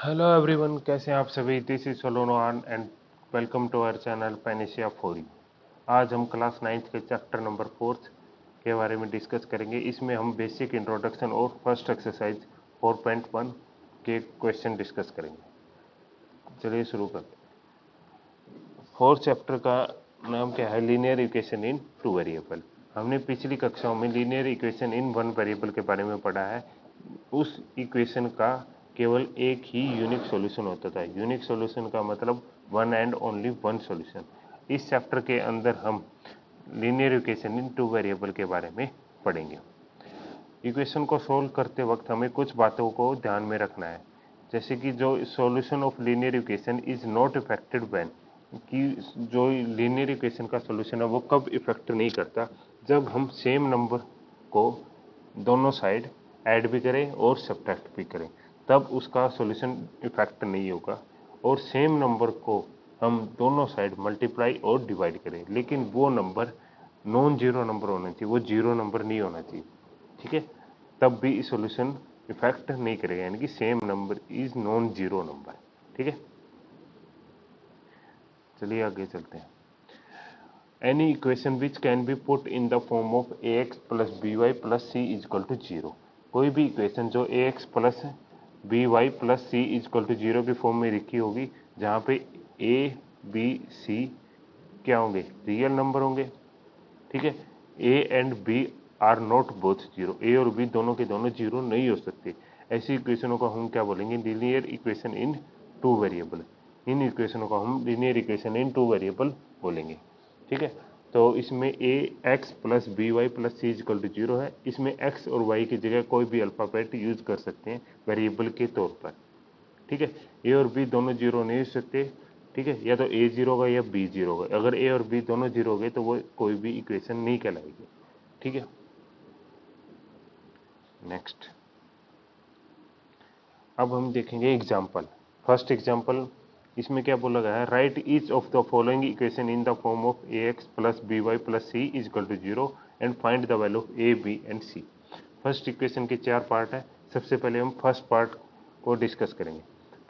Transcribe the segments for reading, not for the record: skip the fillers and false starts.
Hello everyone, कैसे हैं आप सभी। This is Solon and welcome to our channel Panacea Fori. आज हम क्लास 9th के चैप्टर नंबर 4 के बारे में डिस्कस करेंगे। इसमें हम बेसिक इंट्रोडक्शन और फर्स्ट एक्सरसाइज 4.1 के क्वेश्चन डिस्कस करेंगे। चलिए शुरू करते हैं। फोर्थ चैप्टर का नाम क्या है? Linear equation in two variable. हमने पिछली कक्षाओं में linear equation in one variable के बारे में पढ़ा है। उस इक्वेशन का केवल एक ही यूनिक सॉल्यूशन होता था। यूनिक सॉल्यूशन का मतलब one and only one solution. इस चैप्टर के अंदर हम linear equation in two variable के बारे में पढ़ेंगे। इक्वेशन को सोल्व करते वक्त हमें कुछ बातों को ध्यान में रखना है, जैसे कि जो solution of linear equation is not affected when, कि जो लीनियर इक्वेशन का सॉल्यूशन है वो कब इफेक्ट नहीं करता, जब हम सेम नंबर को दोनों साइड ऐड भी करें और सब्ट्रैक्ट भी करें, तब उसका सॉल्यूशन इफेक्ट नहीं होगा। और सेम नंबर को हम दोनों साइड मल्टीप्लाई और डिवाइड करें, लेकिन वो नंबर नॉन जीरो नंबर होना चाहिए, वो जीरो नंबर नहीं होना चाहिए। ठीक है, तब भी सॉल्यूशन इफेक्ट नहीं करेगा, यानी कि same number is non zero number. ठीक है, चलिए आगे चलते हैं। Any equation which can be put in the form of a x plus b y plus c is equal to zero. कोई भी इक्वेशन जो a x plus b y plus c is equal to zero की form में लिखी होगी, जहाँ पे A B C क्या होंगे? रियल नंबर होंगे। ठीक है, a and b are not both zero. A और बी दोनों के दोनों जीरो नहीं हो सकते। ऐसी इक्वेशनों को हम क्या बोलेंगे? Linear equation in two variable. इन इक्वेशनों को हम linear equation in two variable बोलेंगे। ठीक है, तो इसमें a x plus b y plus c equal to zero है। इसमें एक्स और वाई की जगह कोई भी अल्फाबेट यूज कर सकते हैं वेरिएबल के तौर पर। ठीक है, ए और बी दोनों जीरो नहीं हो सकते। ठीक है, या तो ए जीरो होगा या बी जीरो होगा। अगर ए और बी दोनों जीरो हो गए तो वो कोई भी इक्वेशन नहीं कहलाएगी। ठीक है, नेक्स्ट अब हम देखेंगे एग्जाम्पल। फर्स्ट एग्जाम्पल, इसमें क्या बोला गया है? Write each of the following equation in the form of a x plus b y plus c is equal to zero and find the value of a b and c. First equation के चार part है। सबसे पहले हम first part को discuss करेंगे।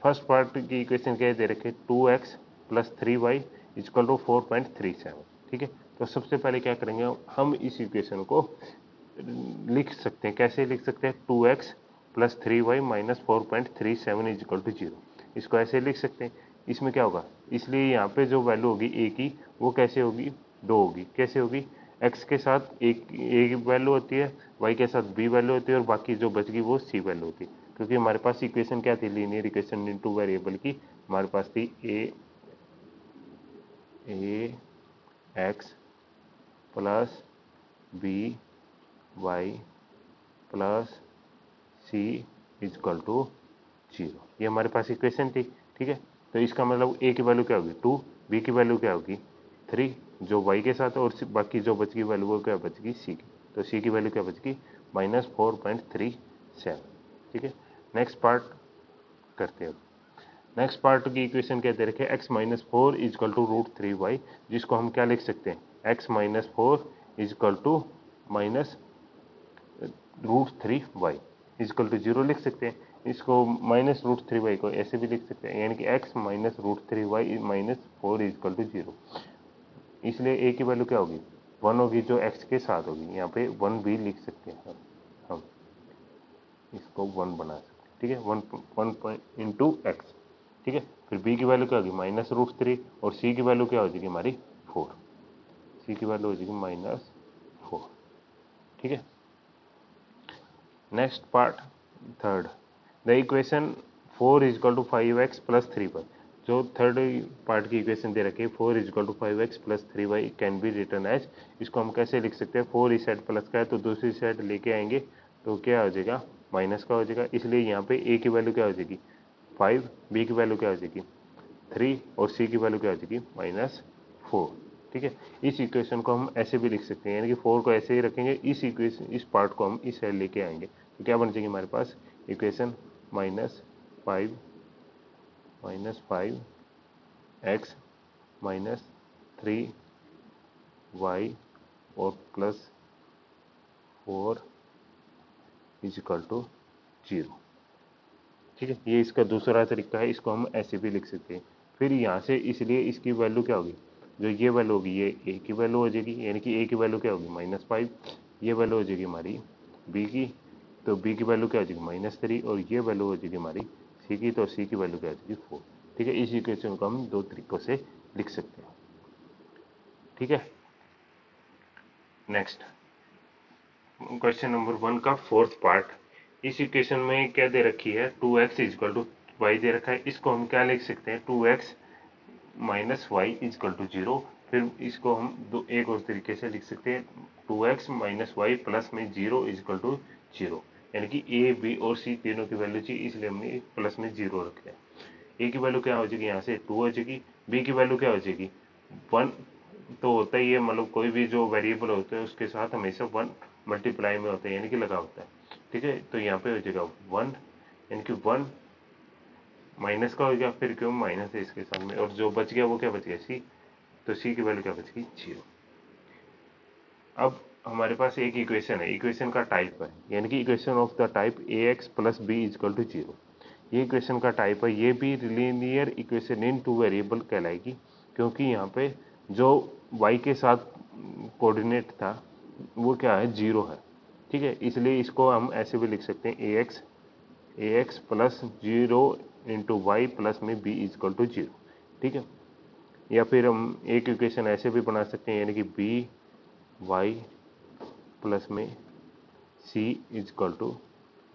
First part की equation क्या दे रखे? 2x plus 3y is equal to 4.37। ठीक है, तो सबसे पहले क्या करेंगे? हम इस इक्वेशन को लिख सकते हैं। कैसे लिख सकते हैं? 2x plus 3y minus 4.37 is equal to zero. इसको ऐसे लिख सकते हैं। इसमें क्या होगा? इसलिए यहाँ पे जो वैल्यू होगी ए की, वो कैसे होगी? दो होगी। कैसे होगी? एक्स के साथ एक ए वैल्यू होती है, वाई के साथ बी वैल्यू होती है, और बाकी जो बच गई वो सी वैल्यू होती है। क्योंकि हमारे पास इक्वेशन क्या थी? Linear equation in two variable की हमारे पास थी a x plus b y plus c is equal to zero. ये हमारे पास इक्वेशन थी। ठीक है, तो इसका मतलब ए की वैल्यू क्या होगी? 2, बी की वैल्यू क्या होगी? 3, जो वाई के साथ, और बाकी जो बच गई वैल्यू वो क्या बच गई? सी की। तो सी की वैल्यू क्या बच गई? -4.37। ठीक है, नेक्स्ट पार्ट करते हैं। नेक्स्ट पार्ट की इक्वेशन क्या दे रखे? x minus four is equal to root three y, जिसको हम क्या लिख सकते हैं? x minus four is equal to minus root three y is equal to zero लिख सकते हैं। इसको माइनस रूट थ्री वाई को ऐसे भी लिख सकते हैं, यानी कि x minus root three y minus four is equal to zero. इसलिए a की वैल्यू क्या होगी? 1 होगी, जो x के साथ होगी। यहाँ पे 1 भी लिख सकते हैं हम इसको 1 बना सकते हैं। ठीक है, 1 पॉइंट इंटू एक्स। ठीक है, फिर b की वैल्यू क्या होगी? माइनस रूट थ्री, और c की वैल्यू क्या हो जाएगी हमारी? 4। c की वैल्यू हो जाएगी -4। ठीक है, next part third, the equation 4 is equal to 5x plus 3y। जो थर्ड पार्ट की इक्वेशन दे रखी है 4 is equal to 5x plus 3y can be written as. इसको हम कैसे लिख सकते हैं? 4 इस साइड प्लस का है तो दूसरी साइड लेके आएंगे तो क्या हो जाएगा? माइनस का हो जाएगा। इसलिए यहाँ पे a की वैल्यू क्या हो जाएगी? 5, b की वैल्यू क्या हो जाएगी? 3, और c की वैल्यू क्या हो जाएगी? -4। ठीक है, इस इक्वेशन को हम ऐसे भी लिख सकते हैं, यानी कि 4 को ऐसे ही रखेंगे, इस इक्वेशन इस पार्ट को हम इस साइड लेके आएंगे तो क्या बन जाएगी हमारे पास इक्वेशन? -5 एक्स माइनस 3y और +4 इज इक्वल टू जीरो। ठीक है, ये इसका दूसरा तरीका है, इसको हम ऐसे भी लिख सकते हैं। फिर यहाँ से इसलिए इसकी वैल्यू क्या होगी, जो ये वैल्यू होगी ये ए की वैल्यू हो जाएगी, यानी कि ए की वैल्यू क्या होगी -5, ये वैल्यू हो जाएगी हमारी बी की, तो बी की वैल्यू क्या हो जाएगी -3, और ये वैल्यू हो जाएगी हमारी सी की, तो सी की वैल्यू क्या हो जाएगी 4। ठीक है, इस इक्वेशन को हम दो तरीकों से लिख सकते हैं। ठीक है, नेक्स्ट क्वेश्चन नंबर 1 का फोर्थ पार्ट। इस इक्वेशन में क्या दे रखी है, 2x equal to why they रखा है। इसको हम क्या लिख सकते हैं, 2x minus Y equal to 0। फिर इसको हम एक और तरीके से लिख सकते हैं, 2x माइनस वाई प्लस में 0 इजक्वल टू 0। यानी कि ए बी और सी तीनों की वैल्यू चाहिए, इसलिए हमने प्लस में 0 रखा है। ए की वैल्यू क्या हो जाएगी, यहाँ से 2 हो जाएगी। बी की वैल्यू क्या हो जाएगी 1, तो होता ही है, मतलब कोई भी जो वेरिएबल होता है उसके साथ हमेशा 1 मल्टीप्लाई में होता है, यानी कि लगा होता है। ठीक है, तो यहाँ पे हो जाएगा 1, यानी कि 1 माइनस का हो गया, फिर क्यों माइनस है इसके साथ में, और जो बच गया वो क्या बच गया सी, तो सी की वैल्यू क्या बच गई 0। अब हमारे पास एक इक्वेशन है, इक्वेशन का टाइप है, यानी कि equation of the type a x plus b is equal to 0। ये इक्वेशन का टाइप है, ये भी linear equation in two variable कहलाएगी, क्योंकि यहाँ पे जो y के साथ कोऑर्डिनेट था वो क्या है 0 है। ठीक है, इसलिए इसको हम ऐसे भी लिख सकते हैं a x plus 0 into y plus में बी इजक्वल टू 0। ठीक है, या फिर हम एक इक्वेशन ऐसे भी बना सकते हैं, यानी कि बी वाई प्लस में सी इजक्वल टू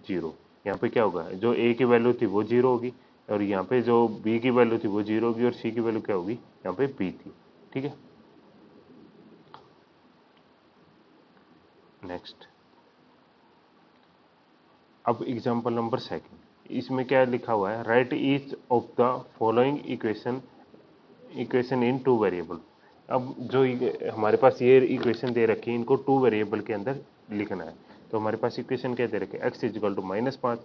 0। यहाँ पे क्या होगा, जो ए की वैल्यू थी वो 0 होगी, और यहाँ पे जो बी की वैल्यू थी वो 0 होगी, और सी की वैल्यू क्या होगी, यहाँ पे बी थी। ठीक है, नेक्स्ट अब एग्जांपल नंबर 2। इसमें क्या लिखा हुआ है, write each of the following equation in two variable. अब जो हमारे पास ये इक्वेशन दे रखी है, इनको टू वेरिएबल के अंदर लिखना है। तो हमारे पास इक्वेशन क्या दे रखे है, x इजिकल टू -5।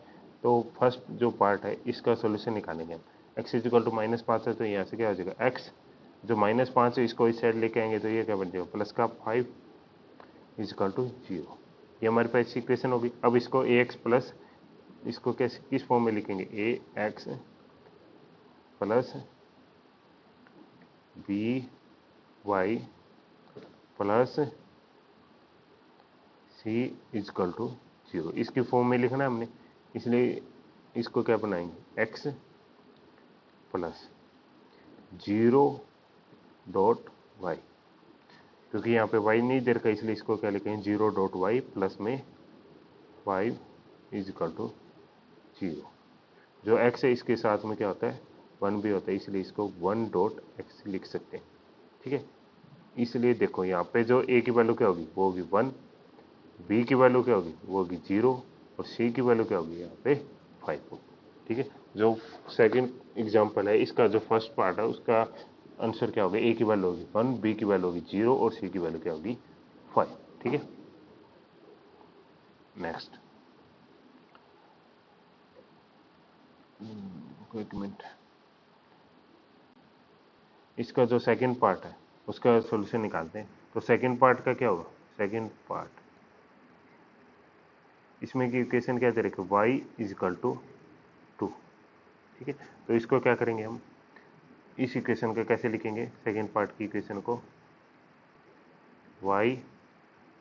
तो फर्स्ट जो पार्ट है इसका सोल्यूशन निकालेंगे हम। x इजिकल टू -5 है, तो यहाँ से क्या हो जाएगा, x जो -5 है इसको इस साइड लेके आएंगे, तो ये क्या बन जाएगा प्लस का 5 इजिकल टू 0। ये हमारे पास इक्वेशन होगी। अब इसको ए एक्स प्लस, इसको कैसे किस फॉर्म में लिखेंगे, a x plus b y plus c is equal to 0, इसकी फॉर्म में लिखना है हमने, इसलिए इसको क्या बनाएंगे, एक्स प्लस 0 डॉट वाई, क्योंकि यहाँ पे वाई नहीं दे रखा, इसलिए इसको क्या लिखेंगे 0 डॉट वाई प्लस में 5 इजकल टू 0। जो x है इसके साथ में क्या होता है 1 भी होता है, इसलिए इसको 1 डॉट एक्स लिख सकते हैं। ठीक है, इसलिए देखो यहाँ पे जो a की वैल्यू क्या होगी, वो होगी 1, b की वैल्यू क्या होगी, वो होगी 0, और c की वैल्यू क्या होगी यहाँ पे 5 होगी। ठीक है, जो सेकंड एग्जांपल है इसका जो फर्स्ट पार्ट है उसका आंसर क्या होगा, a की वैल्यू होगी 1, b की वैल्यू होगी 0, और c की वैल्यू क्या होगी 5। ठीक है, नेक्स्ट एक मिनट, इसका जो सेकंड पार्ट है उसका सॉल्यूशन निकालते हैं। तो सेकंड पार्ट का क्या होगा, सेकंड पार्ट इसमें की इक्वेशन क्या दे रखे, y इजिकल टू 2। ठीक है, तो इसको क्या करेंगे हम, इस इक्वेशन को कैसे लिखेंगे, सेकंड पार्ट की इक्वेशन को y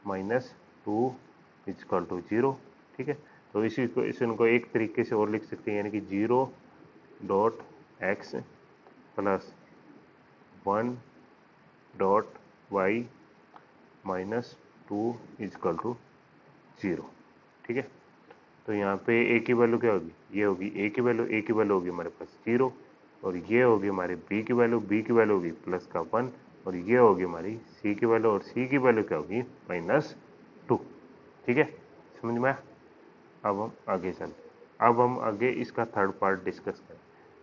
माइनस 2 इजिकल टू 0। ठीक है, तो इस इक्वेशन को एक तरीके से और लिख सकते हैं, यानी कि 0 dot x plus 1 dot y minus 2 is equal to 0। ठीक है, तो यहाँ पे a की वैल्यू क्या होगी, ये होगी a की वैल्यू होगी हमारे पास 0, और ये होगी हमारी b की वैल्यू होगी प्लस का 1, और ये होगी हमारी c की वैल्यू, और c की वैल्यू क्या होगी -2। ठीक है, समझ में आया। अब हम आगे चलते, अब हम आगे इसका थर्ड पार्ट डिस्कस करें।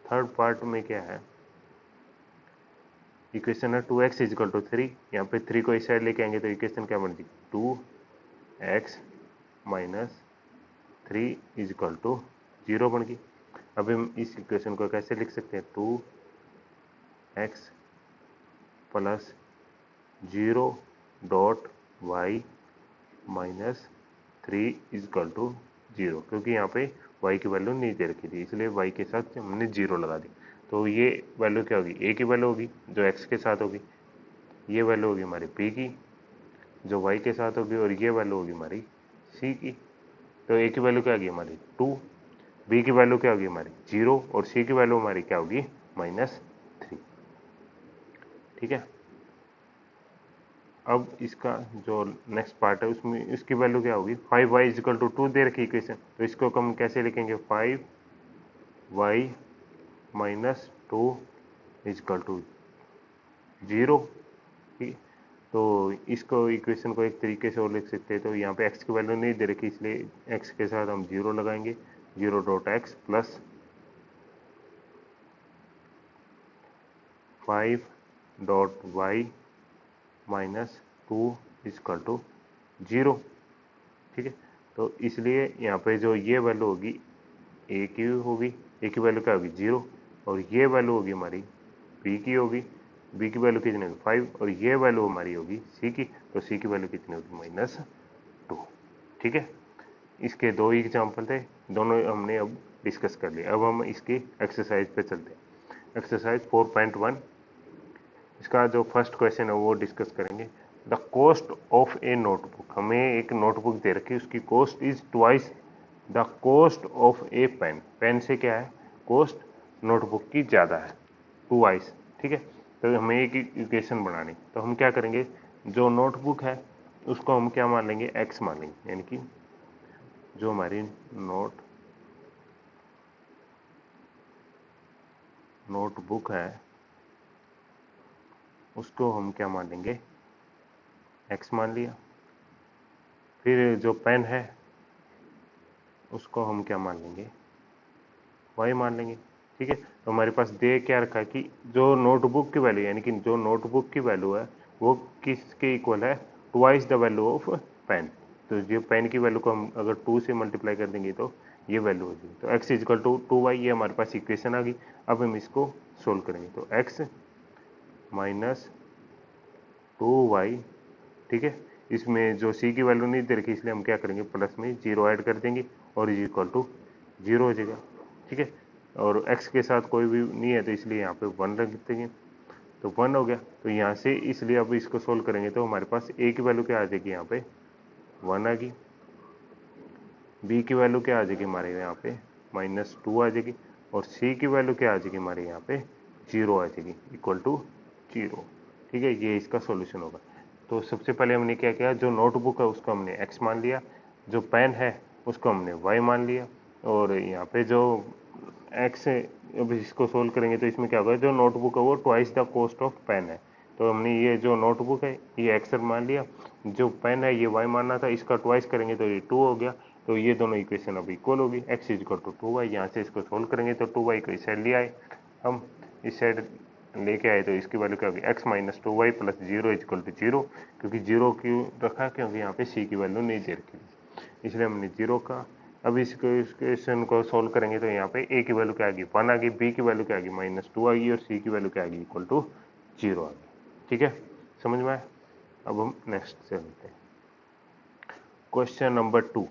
थर्ड पार्ट में क्या है, इक्वेशन है 2x इजिकल टू 3, यहाँ पे 3 को इस साइड लेके आएंगे तो इक्वेशन क्या बन जाएगी, 2x माइनस 3 इजिकल टू 0 बन गई। अब हम इस इक्वेशन को कैसे लिख सकते हैं, 2x plus 0 dot y minus 3 is equal to 0, क्योंकि यहाँ पे y की वैल्यू नहीं दे रखी थी, इसलिए y के साथ हमने 0 लगा दी। तो ये वैल्यू क्या होगी, a की वैल्यू होगी जो x के साथ होगी, ये वैल्यू होगी हमारी p की जो y के साथ होगी, और ये वैल्यू होगी हमारी c की। तो a की वैल्यू क्या होगी हमारी 2, b की वैल्यू क्या होगी हमारी 0, और c की वैल्यू हमारी क्या होगी -3। ठीक है। अब इसका जो नेक्स्ट पार्ट है उसमें इसकी वैल्यू क्या होगी, 5y इजिकल टू 2 दे रखी इक्वेशन, तो इसको हम कैसे लिखेंगे, 5y -2 इजिकल टू 0। ठीक, तो इसको इक्वेशन को एक तरीके से और लिख सकते हैं। तो यहाँ पे x की वैल्यू नहीं दे रखी, इसलिए x के साथ हम 0 लगाएंगे, 0.x plus 5.y -2 is equal to 0। ठीक है। तो इसलिए यहाँ पे जो ये वैल्यू होगी a की होगी, a की वैल्यू क्या होगी 0, और ये वैल्यू होगी हमारी b की होगी, b की वैल्यू कितनी होगी 5, और ये वैल्यू हमारी होगी c की, तो c की वैल्यू कितनी होगी -2। ठीक है। इसके दो ही एग्जाम्पल थे, दोनों हमने अब डिस्कस कर लिया। अब हम इसकी एक्सरसाइज पे चलते हैं। एक्सरसाइज 4.1, इसका जो फर्स्ट क्वेश्चन है वो डिस्कस करेंगे। The cost of a notebook, हमें एक नोटबुक दे रखी है, उसकी cost is twice the cost of a pen. Pen से क्या है, कॉस्ट नोटबुक की ज़्यादा है, ट्वाइस। ठीक है। तो हमें एक इक्वेशन बनानी, तो हम क्या करेंगे, जो नोटबुक है उसको हम क्या मान लेंगे, एक्स मान लेंगे, यानी कि जो हमारी नोटबुक है उसको हम क्या मान लेंगे, एक्स मान लिया। फिर जो पेन है उसको हम क्या मान लेंगे, वाई मान लेंगे। ठीक है। तो हमारे पास दे क्या रखा है कि जो नोटबुक की वैल्यू, यानी कि जो नोटबुक की वैल्यू है वो किसके इक्वल है, twice the value of pen. तो जो पेन की वैल्यू को हम अगर 2 से मल्टीप्लाई कर देंगे तो ये वैल्यू हो जाएगी। तो x इजकल टू 2y, ये हमारे पास इक्वेशन आ गई। अब हम इसको सोल्व करेंगे, तो x -2y। ठीक है। इसमें जो c की वैल्यू नहीं दे रखी, इसलिए हम क्या करेंगे, प्लस में 0 ऐड कर देंगे और इज इक्वल टू 0 हो जाएगा। ठीक है। और x के साथ कोई भी नहीं है, तो इसलिए यहाँ पे 1 रख देंगे, तो 1 हो गया। तो यहाँ से इसलिए अब इसको सोल्व करेंगे तो हमारे पास a की वैल्यू क्या आ जाएगी, यहाँ पे 1 आ गई, b की वैल्यू क्या आ जाएगी हमारे यहाँ पे -2 आ जाएगी, और c की वैल्यू क्या आ जाएगी हमारे यहाँ पे 0 आ जाएगी, इक्वल टू 0। ठीक है। ये इसका सॉल्यूशन होगा। तो सबसे पहले हमने क्या किया, जो नोटबुक है उसको हमने x मान लिया, जो पेन है उसको हमने y मान लिया, और यहाँ पे जो x है, अब इसको सोल्व करेंगे तो इसमें क्या होगा, जो नोटबुक है वो twice the cost of pen है, तो हमने ये जो नोटबुक है ये x मान लिया, जो पेन है ये y मानना था, इसका ट्वाइस करेंगे तो ये 2 हो गया। तो ये दोनों इक्वेशन अब इक्वल होगी, x इजकल टू 2y। यहाँ से इसको सोल्व करेंगे तो 2y को इस साइड ले आए, हम इस साइड लेके आए, तो इसकी वैल्यू क्या होगी, x -2y plus 0 is equal to 0। क्योंकि 0 क्यों रखा, क्योंकि यहाँ पे c की वैल्यू नहीं दे रखी थी, इसलिए हमने 0 का। अब इस क्वेश्चन को सोल्व करेंगे तो यहाँ पे a की वैल्यू क्या आ गई 1 आ गई, b की वैल्यू क्या आ गई -2 आ गई, और c की वैल्यू क्या आ गई इक्वल टू 0 आ गई। ठीक है, समझ में आया। अब हम नेक्स्ट चलते हैं, क्वेश्चन नंबर 2।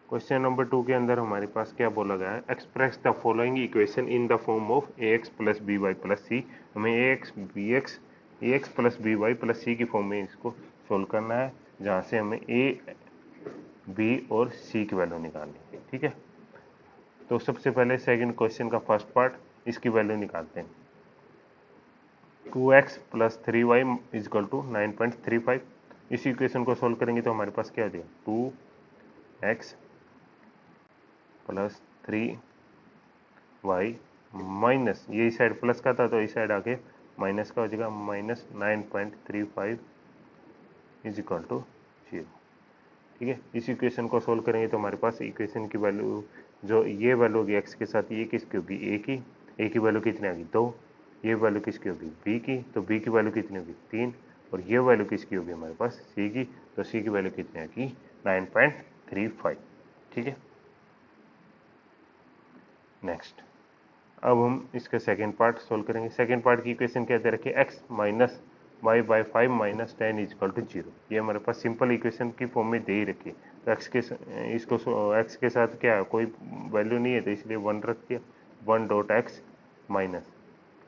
क्वेश्चन नंबर 2 के अंदर हमारे पास क्या बोला गया है, express the following equation in the form of ax plus b y plus c. हमें ax plus b y plus c की फॉर्म में इसको सोल्व करना है, जहाँ से हमें a b और c की वैल्यू निकालनी है। ठीक है। तो सबसे पहले सेकंड क्वेश्चन का फर्स्ट पार्ट, इसकी वैल्यू निकालते हैं। 2x plus 3y is equal to 9.35। इस इक्वेशन को सोल्व करेंगे तो हमारे पास क्या आ जाएगा, 2x प्लस 3y माइनस, ये इस साइड प्लस का था तो इस साइड आके माइनस का हो जाएगा, -9.35 इज इक्वल टू 0। ठीक है। इस इक्वेशन को सोल्व करेंगे तो हमारे पास इक्वेशन की वैल्यू, जो ये वैल्यू होगी x के साथ, ये किसकी होगी, a की वैल्यू कितनी आ गई 2, ये वैल्यू किसकी होगी b की, तो b की वैल्यू कितनी होगी 3, और ये वैल्यू किसकी होगी हमारे पास c की, तो c की वैल्यू कितनी आएगी 9.35। ठीक है। नेक्स्ट, अब हम इसका सेकेंड पार्ट सोल्व करेंगे। सेकेंड पार्ट की इक्वेशन क्या दे रखी है, x -y/5 -10 इजकल टू 0। ये हमारे पास सिंपल इक्वेशन की फॉर्म में दे ही रखी है, तो एक्स के साथ क्या कोई वैल्यू नहीं है तो इसलिए 1 रख दिया। 1 dot x minus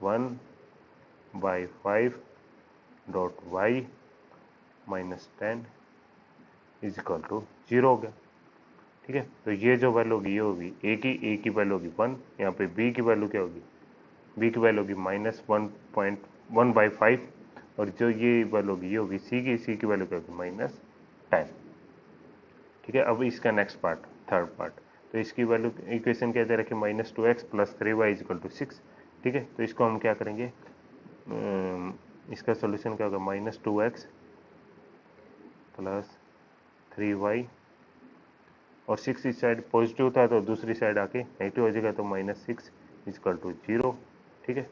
1/5 dot y minus 10 is equal to 0 हो गया। ठीक है, तो ये जो वैल्यू होगी ये होगी ए की वैल्यू होगी 1, यहाँ पे बी की वैल्यू क्या होगी, बी की वैल्यू होगी -1.1/5 और जो ये वैल्यू होगी ये होगी सी की वैल्यू क्या होगी -10। ठीक है, अब इसका नेक्स्ट पार्ट, थर्ड पार्ट, तो इसकी वैल्यू इक्वेशन क्या दे रखी -2x + 3y = 6। ठीक है, तो इसको हम क्या करेंगे, इसका सोल्यूशन क्या होगा -2x + 3y और 6 इस साइड पॉजिटिव था तो दूसरी साइड आके नेगेटिव हो जाएगा तो -6 = 0। ठीक है,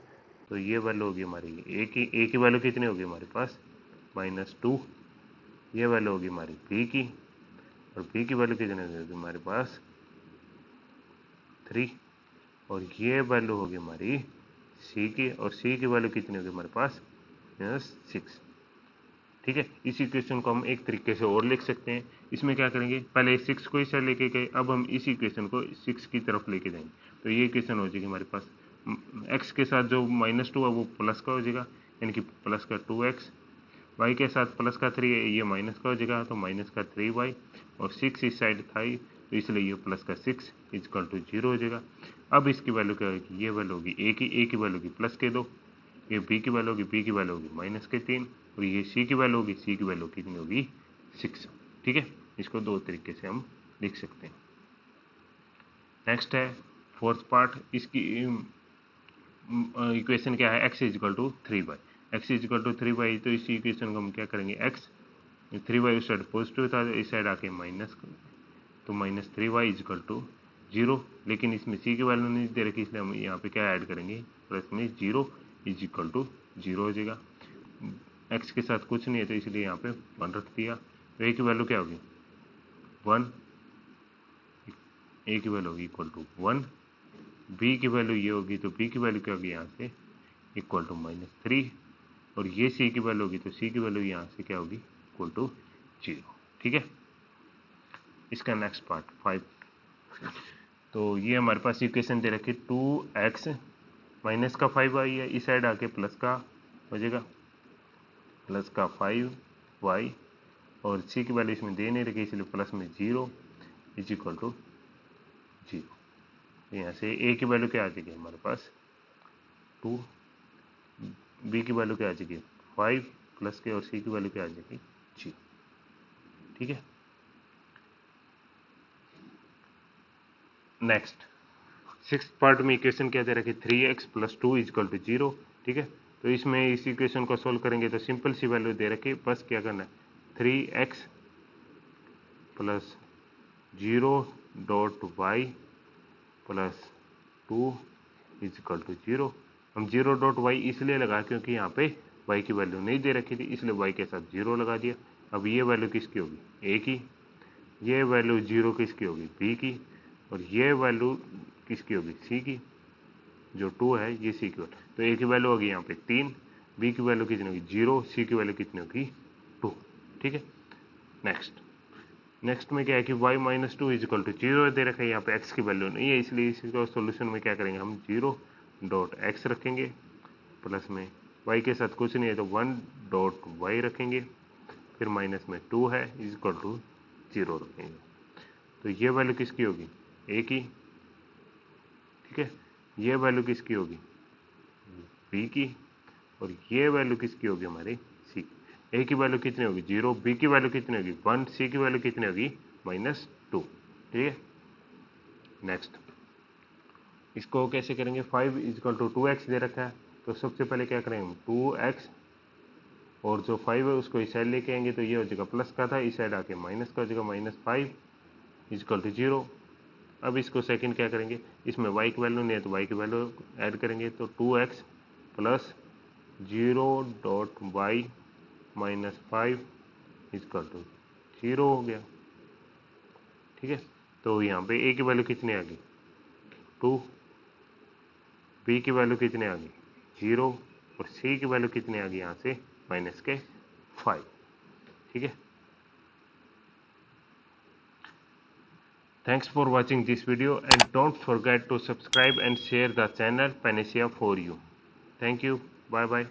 तो ये वैल्यू होगी हमारी ए की वैल्यू कितनी होगी हमारे पास -2, ये वैल्यू होगी हमारी बी की और बी की वैल्यू कितनी होगी हमारे पास 3 और ये वैल्यू होगी हमारी सी की और सी की वैल्यू कितनी होगी हमारे पास -6। ठीक है, इस इक्वेशन को हम एक तरीके से और लिख सकते हैं। इसमें क्या करेंगे, पहले 6 को इस साइड लेके गए, अब हम इस इक्वेशन को 6 की तरफ लेके जाएंगे तो ये इक्वेशन हो जाएगी हमारे पास x के साथ जो -2 है वो प्लस का हो जाएगा यानी कि प्लस का 2x, y के साथ प्लस का 3 है ये माइनस का हो जाएगा तो माइनस का 3y और 6 इस साइड था ही तो इसलिए ये प्लस का 6 = 0 हो जाएगा। अब इसकी वैल्यू क्या होगी, ये वैल्यू होगी ए की वैल्यू होगी प्लस के 2, ये बी की वैल्यू होगी बी की वैल्यू होगी माइनस के 3 और ये सी की वैल्यू होगी सी की वैल्यू कितनी होगी 6। ठीक है, इसको दो तरीके से हम लिख सकते हैं। नेक्स्ट है फोर्थ पार्ट, इसकी इक्वेशन क्या है x = 3y, x = 3y तो इसी इक्वेशन को हम क्या करेंगे x 3y उस साइड पॉजिटिव था इस साइड आके माइनस तो -3y = 0, लेकिन इसमें c की वैल्यू नहीं दे रखी इसलिए हम यहाँ पे क्या ऐड करेंगे प्लस में 0 = 0 हो जाएगा। x के साथ कुछ नहीं है तो इसलिए यहाँ पे 1 रख दिया तो a की वैल्यू क्या होगी 1, a की वैल्यू होगी =1, b की वैल्यू ये होगी तो b की वैल्यू क्या होगी यहाँ से =3 और ये c की वैल्यू होगी तो c की वैल्यू यहाँ से क्या होगी =0। ठीक है, इसका नेक्स्ट पार्ट 5, तो ये हमारे पास इक्वेशन दे रखी 2x माइनस का 5y है इस साइड आके प्लस का हो जाएगा प्लस का 5y और c की वैल्यू इसमें दे नहीं रखी इसलिए प्लस में 0 = 0। यहाँ से a की वैल्यू क्या आ जाएगी हमारे पास 2, b की वैल्यू क्या आ जाएगी 5 प्लस के और c की वैल्यू क्या आ जाएगी 0। ठीक है, नेक्स्ट 6th पार्ट में इक्वेशन क्या दे रखी 3x + 2 = 0। ठीक है, तो इसमें इस इक्वेशन को सोल्व करेंगे तो सिंपल सी वैल्यू दे रखी, बस क्या करना है 3x + 0.y + 2 = 0। हम 0.y इसलिए लगा क्योंकि यहाँ पे y की वैल्यू नहीं दे रखी थी इसलिए y के साथ 0 लगा दिया। अब ये वैल्यू किसकी होगी a की, ये वैल्यू 0 किसकी होगी b की और ये वैल्यू किसकी होगी c की, जो 2 है ये c की वैल्यू, तो a की वैल्यू होगी यहाँ पे 3, b की वैल्यू कितनी होगी 0, c की वैल्यू कितनी होगी 2। ठीक है, नेक्स्ट में क्या है कि y - 2 = 0 दे रखा है, यहाँ पे x की वैल्यू नहीं है इसलिए इसका सोल्यूशन में क्या करेंगे हम 0.x रखेंगे प्लस में y के साथ कुछ नहीं है तो 1.y रखेंगे फिर माइनस में 2 है = 0 रखेंगे। तो ये वैल्यू किसकी होगी a की, ठीक है, ये वैल्यू किसकी होगी b की और ये वैल्यू किसकी होगी हमारी c। a की वैल्यू कितनी होगी 0, b की वैल्यू कितनी होगी 1, c की वैल्यू कितनी होगी -2। ठीक है, नेक्स्ट इसको कैसे करेंगे 5 = 2x दे रखा है तो सबसे पहले क्या करेंगे हम 2x और जो 5 है उसको इस साइड लेके आएंगे तो ये हो जाएगा प्लस का था इस साइड आके माइनस का हो जाएगा -5 = 0। अब इसको सेकंड क्या करेंगे, इसमें y की वैल्यू नहीं है तो y की वैल्यू ऐड करेंगे तो 2x + 0.y - 5 = 0 हो गया। ठीक है, तो यहाँ पे a की वैल्यू कितनी आ गई 2, b की वैल्यू कितनी आ गई 0 और c की वैल्यू कितनी आ गई यहाँ से -5। ठीक है, Thanks for watching this video and don't forget to subscribe and share the channel Panacea for you. Thank you. Bye bye.